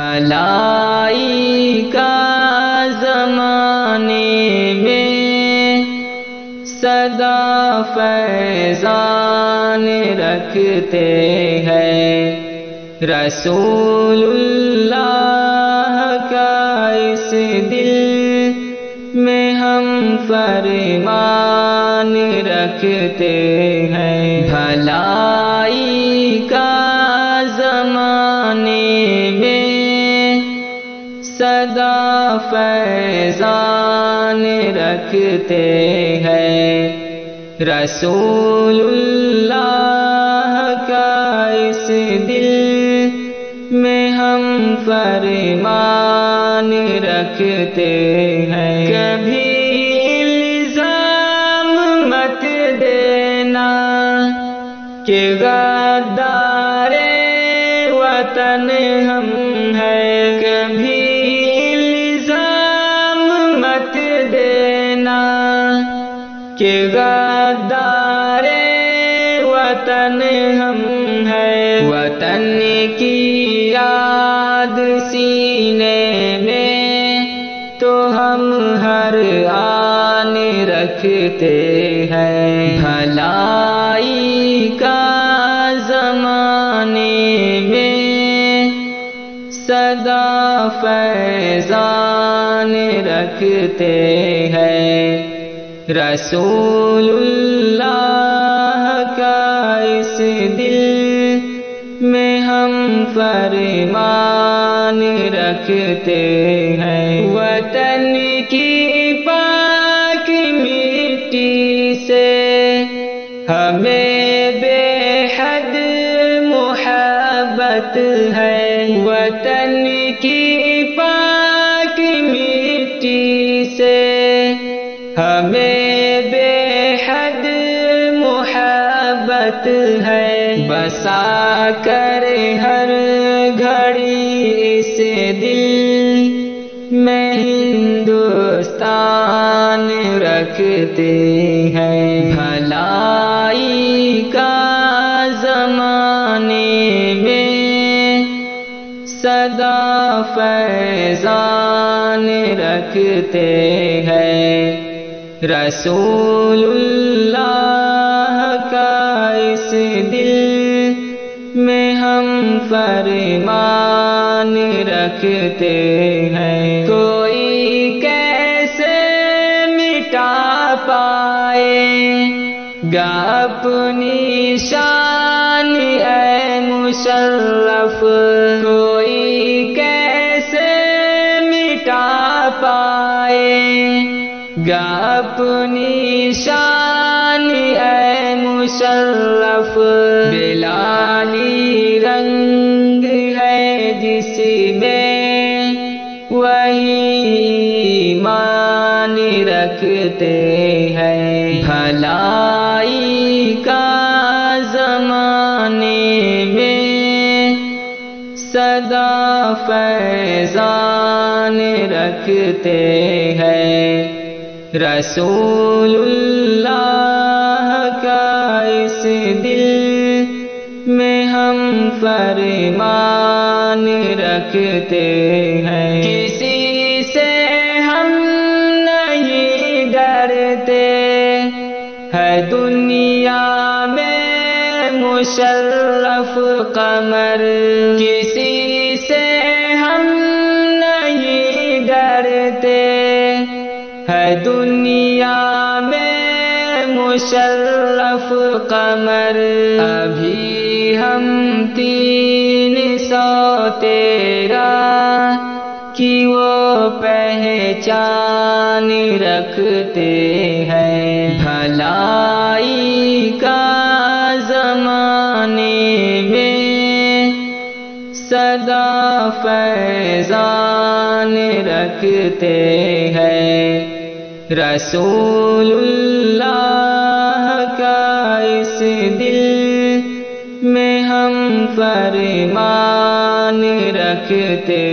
بھلائی کا زمانے میں سدا فیضان رکھتے ہیں، رسول اللہ کا اس دل میں ہم فرمان رکھتے ہیں۔ بھلائی کا زمانے میں سدا فیضان رکھتے ہیں، رسول اللہ کا اس دل میں ہم فرمان رکھتے ہیں۔ کبھی الزام مت دینا کہ غدار وطن ہم ہیں، کبھی الزام مت دینا کہ غدار وطن ہم ہیں۔ وطن کی یاد سینے میں تو ہم ہر آن رکھتے ہیں، بھلائی کا زمانے میں سدا فیضان رکھتے ہیں، رسول اللہ کا اس دل میں ہم فرمان رکھتے ہیں۔ وطن کی پاک مٹی سے ہمیں بے حد محبت ہے، وطن کی پاک مٹی سے ہمیں بے حد محبت ہے۔ بسا کر ہر گھڑی اس دل میں ہندوستان رکھتے ہیں، بھلائی کا زمانے میں سدا فیضان رکھتے ہیں، رسول اللہ کا اس دل میں ہم فرمان رکھتے ہیں۔ کوئی کیسے مٹا پائے گا اپنی شان اے مشرف، کوئی کیسے مٹا پائے گا اپنی شان اے مشرف۔ بلالی رنگ ہے جس میں وہی ایمان رکھتے ہیں، بھلائی کا زمانے میں سدا فیضان رکھتے ہیں، رسول اللہ کا اس دل میں ہم فرمان رکھتے ہیں۔ کسی سے ہم نہیں ڈرتے ہے دنیا میں مشرف قمر، کسی سے ہم نہیں ڈرتے ہے دنیا میں مشرف قمر۔ ابھی ہم 313 کی وہ پہچان رکھتے ہیں، بھلائی کا زمانے میں سدا فیضان رکھتے ہیں، رسول اللہ کا اس دل میں ہم فرمان رکھتے